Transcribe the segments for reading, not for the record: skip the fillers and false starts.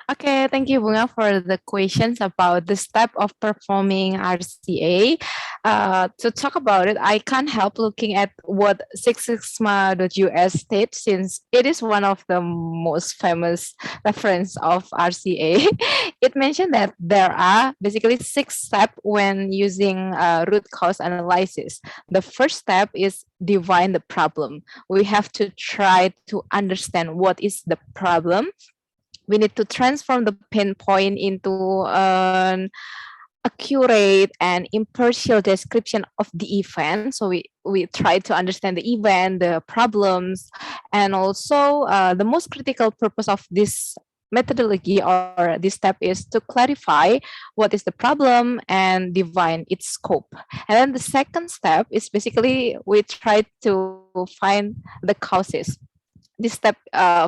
Okay, thank you, Bunga, for the questions about the step of performing RCA. To talk about it, I can't help looking at what Six Sigma.us states, since it is one of the most famous reference of RCA. It mentioned that there are basically six steps when using root cause analysis. The first step is define the problem. We have to try to understand what is the problem. We need to transform the pain point into an accurate and impartial description of the event. So we try to understand the event, the problems, and also the most critical purpose of this methodology or this step is to clarify what is the problem and define its scope. And then the second step is basically we try to find the causes. This step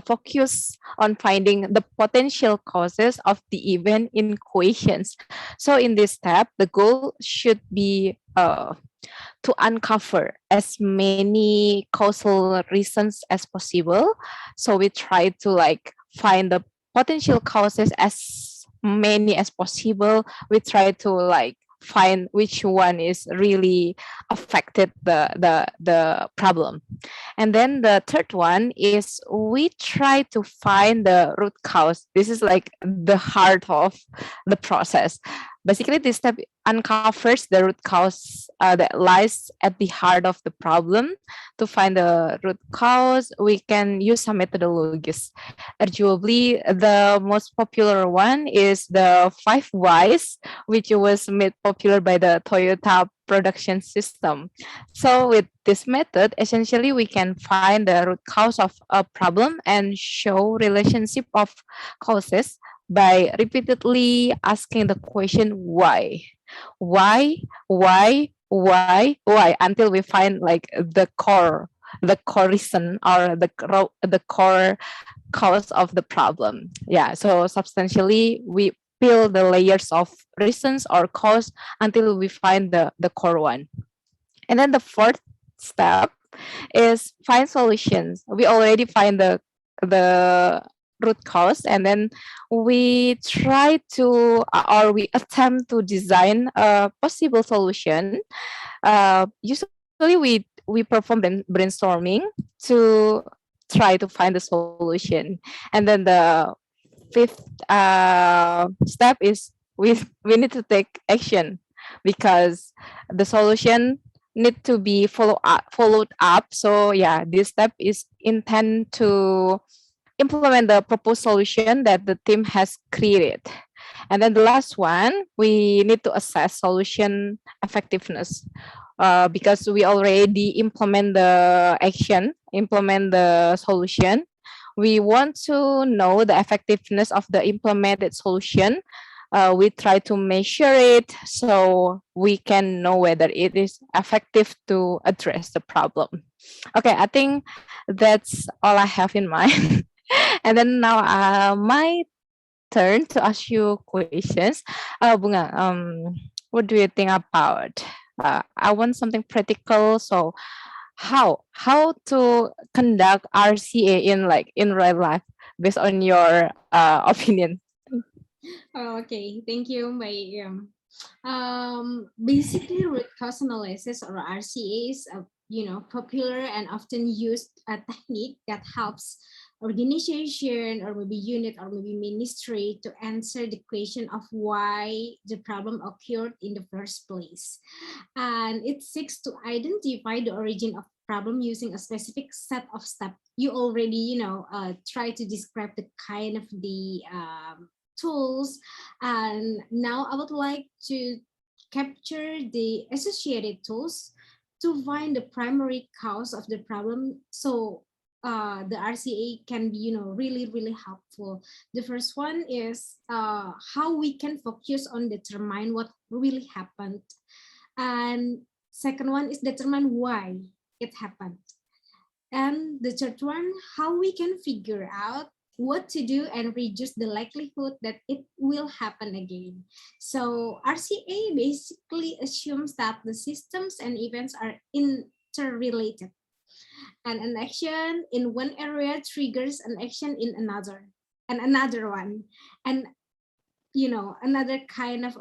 focus on finding the potential causes of the event in questions. So in this step, the goal should be to uncover as many causal reasons as possible. So we try to like find the potential causes as many as possible. We try to like find which one is really affected the problem. And then the third one is we try to find the root cause. This is like the heart of the process. Basically, this step uncovers the root cause that lies at the heart of the problem. To find the root cause, we can use some methodologies. Arguably, the most popular one is the five whys, which was made popular by the Toyota production system. So with this method, essentially we can find the root cause of a problem and show relationship of causes by repeatedly asking the question why, why until we find like the core reason or the core cause of the problem. Yeah, so substantially we peel the layers of reasons or cause until we find the core one. And then the fourth step is find solutions. We already find the root cause, and then we try to or we attempt to design a possible solution. Usually we perform brainstorming to try to find the solution. And then the fifth step is we need to take action, because the solution need to be followed up. So yeah, this step is intend to implement the proposed solution that the team has created. And then the last one, we need to assess solution effectiveness, because we already implement the solution. We want to know the effectiveness of the implemented solution. We try to measure it so we can know whether it is effective to address the problem. Okay, I think that's all I have in mind. And then now my turn to ask you questions. Bunga, what do you think about? I want something practical. So, how to conduct RCA in like in real life based on your opinion? Oh, okay, thank you, Mbak Iem. Basically, root cause analysis or RCA is a popular and often used technique that helps organization or maybe unit or maybe ministry to answer the question of why the problem occurred in the first place, and it seeks to identify the origin of problem using a specific set of steps. You already try to describe the kind of the tools, and now I would like to capture the associated tools to find the primary cause of the problem, so the RCA can be really helpful. The first one is how we can focus on determine what really happened, and second one is determine why it happened, and the third one, how we can figure out what to do and reduce the likelihood that it will happen again. So RCA basically assumes that the systems and events are interrelated, and an action in one area triggers an action in another. and another one, and another kind of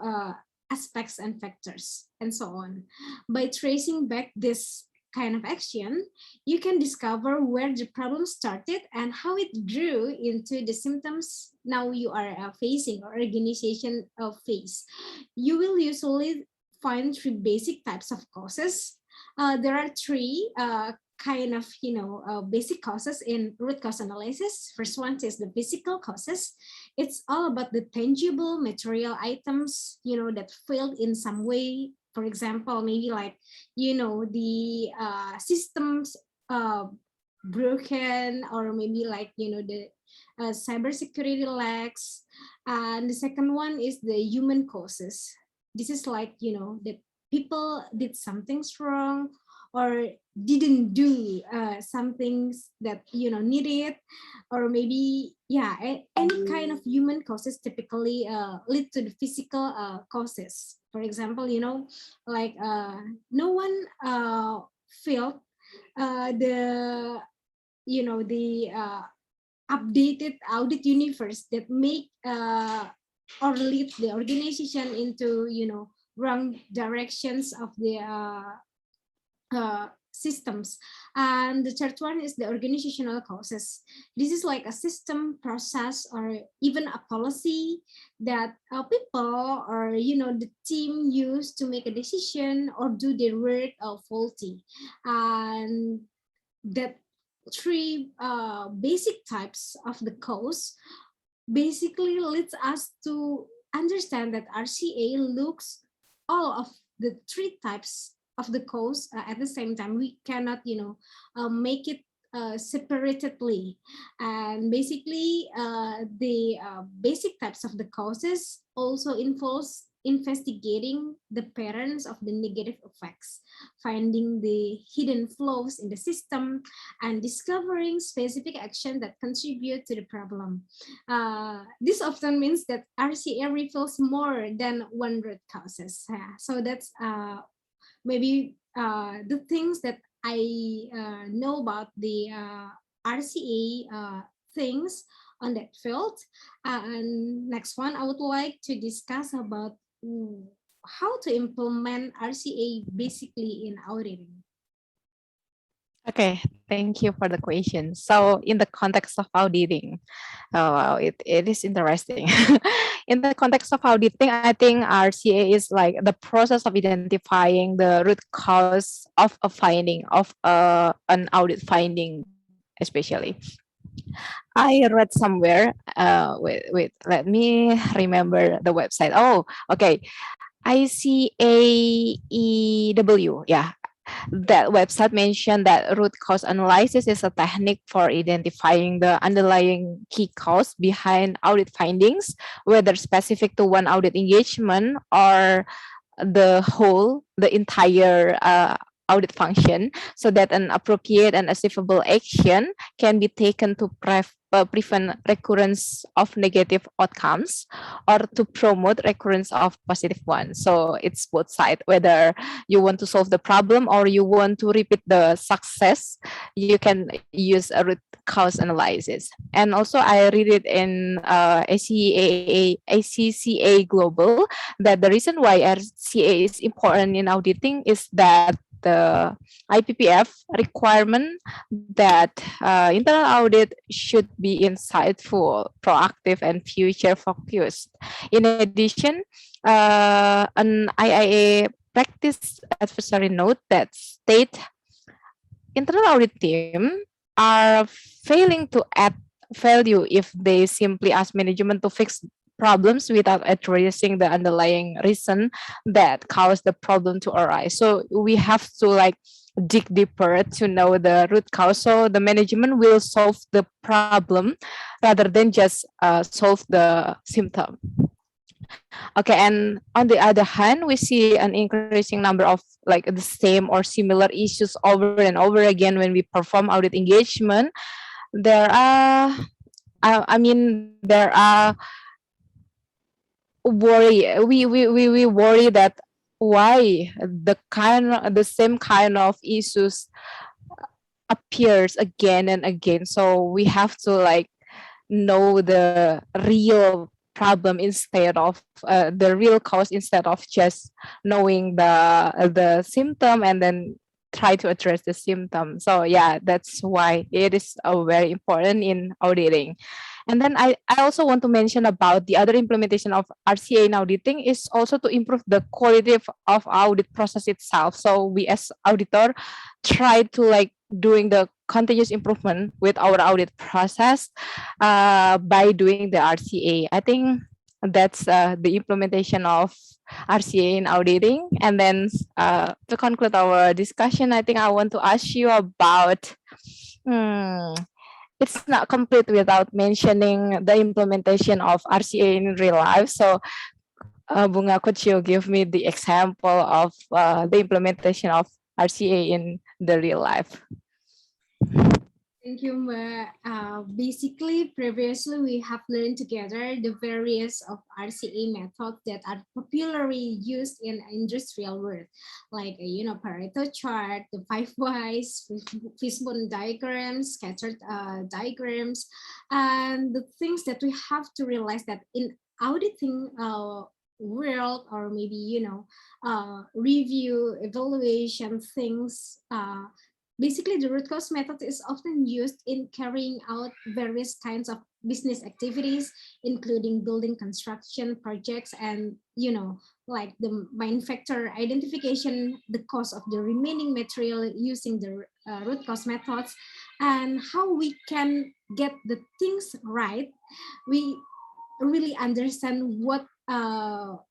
aspects and factors, and so on. By tracing back this kind of action, you can discover where the problem started and how it grew into the symptoms now you are facing, or organization face. You will usually find three basic types of causes. There are three kind of basic causes in root cause analysis. First one is the physical causes. It's all about the tangible material items that failed in some way. For example, maybe like the systems broken, or maybe like the cybersecurity lacks. And the second one is the human causes. This is like that people did something wrong, or didn't do some things that needed, or maybe any kind of human causes typically lead to the physical causes. For example, like no one felt the the updated audit universe that make or lead the organization into wrong directions of the systems. And the third one is the organizational causes. This is like a system, process, or even a policy that people or the team use to make a decision or do their work faulty. And that three basic types of the cause basically leads us to understand that RCA looks all of the three types of the cause at the same time. We cannot make it separately. And basically the basic types of the causes also involves investigating the patterns of the negative effects, finding the hidden flaws in the system, and discovering specific action that contribute to the problem. This often means that RCA reveals more than one root causes. So that's maybe the things that I know about the RCA things on that field. And next one, I would like to discuss about how to implement RCA basically in auditing. Okay, thank you for the question. So in the context of auditing, oh, wow, it is interesting. In the context of auditing, I think RCA is like the process of identifying the root cause of a finding, of an audit finding, especially. I read somewhere, wait, let me remember the website. Oh, okay. ICAEW, yeah, that website mentioned that root cause analysis is a technique for identifying the underlying key cause behind audit findings, whether specific to one audit engagement or the entire audit function, so that an appropriate and achievable action can be taken to prevent recurrence of negative outcomes or to promote recurrence of positive ones. So it's both sides, whether you want to solve the problem or you want to repeat the success, you can use a root cause analysis. And also I read it in ACCA Global that the reason why RCA is important in auditing is that the IPPF requirement that internal audit should be insightful, proactive, and future focused. In addition, an IIA practice advisory note that state internal audit team are failing to add value if they simply ask management to fix problems without addressing the underlying reason that caused the problem to arise. So we have to like dig deeper to know the root cause, so the management will solve the problem rather than just solve the symptom. Okay, and on the other hand, we see an increasing number of like the same or similar issues over and over again when we perform audit engagement. There are, I mean, there are we worry that why the same kind of issues appears again and again. So we have to like know the real problem instead of the real cause, instead of just knowing the symptom and then try to address the symptom. So yeah, that's why it is very important in auditing. And then I also want to mention about the other implementation of RCA in auditing is also to improve the quality of audit process itself. So we as auditor try to like doing the continuous improvement with our audit process by doing the RCA. I think that's the implementation of RCA in auditing. And then to conclude our discussion, I think I want to ask you about hmm, it's not complete without mentioning the implementation of RCA in real life. So, Bunga, could you give me the example of the implementation of RCA in the real life? Thank you, Mbak. Basically, previously we have learned together the various of RCA methods that are popularly used in industrial world, like Pareto chart, the 5 whys, fishbone diagrams, scattered diagrams, and the things that we have to realize that in auditing world, or maybe review evaluation things, basically, the root cause method is often used in carrying out various kinds of business activities, including building construction projects and, like the manufacturer identification, the cost of the remaining material using the root cause methods, and how we can get the things right. We really understand what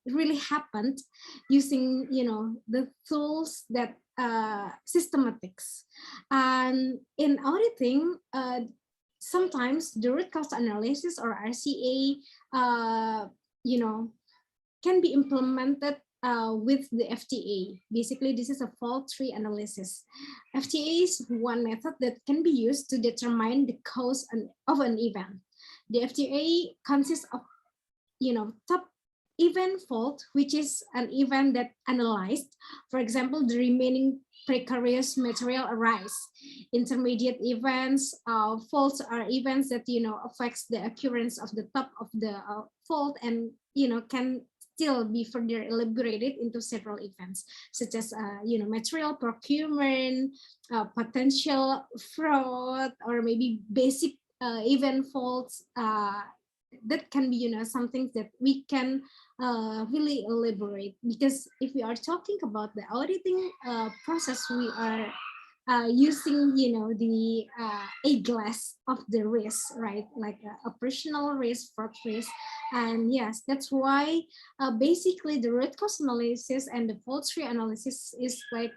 really happened using the tools that systematics. And in auditing, sometimes the root cause analysis or RCA can be implemented with the FTA. Basically, this is a fault tree analysis. FTA is one method that can be used to determine the cause of an event. The FTA consists of top event fault, which is an event that analyzed. For example, the remaining precarious material arise. Intermediate events, faults are events that affects the occurrence of the top of the fault, and can still be further elaborated into several events, such as material procurement, potential fraud, or maybe basic event faults. That can be something that we can really elaborate, because if we are talking about the auditing process, we are using the a glass of the risk, right? Like operational risk, fraud risk. And yes, that's why basically the root cause analysis and the fault tree analysis is like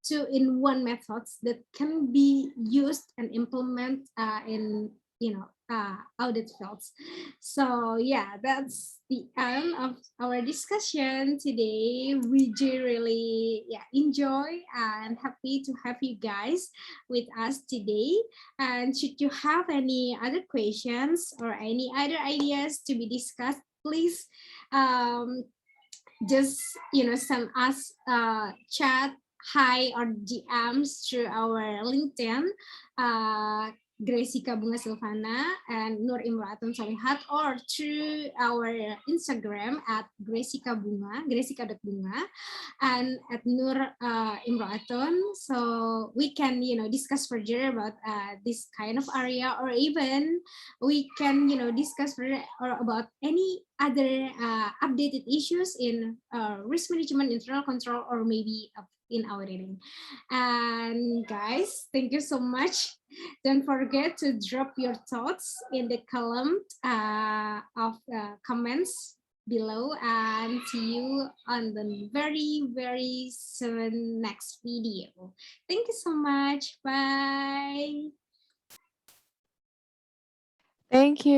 two-in-one methods that can be used and implement in audit fields. So yeah, that's the end of our discussion today. We do really enjoy and happy to have you guys with us today. And should you have any other questions or any other ideas to be discussed, please just send us chat hi or DMs through our LinkedIn, Gracika Bunga Silvana and Nur Imroatun Salihat, or through our Instagram at Gracika Bunga, Gracika.bunga, and at Nur Imroatun. So we can, discuss further about this kind of area, or even we can, discuss further or about any other updated issues in risk management, internal control, or maybe in auditing. And guys, thank you so much. Don't forget to drop your thoughts in the column of comments below, and see you on the very, very soon next video. Thank you so much. Bye. Thank you.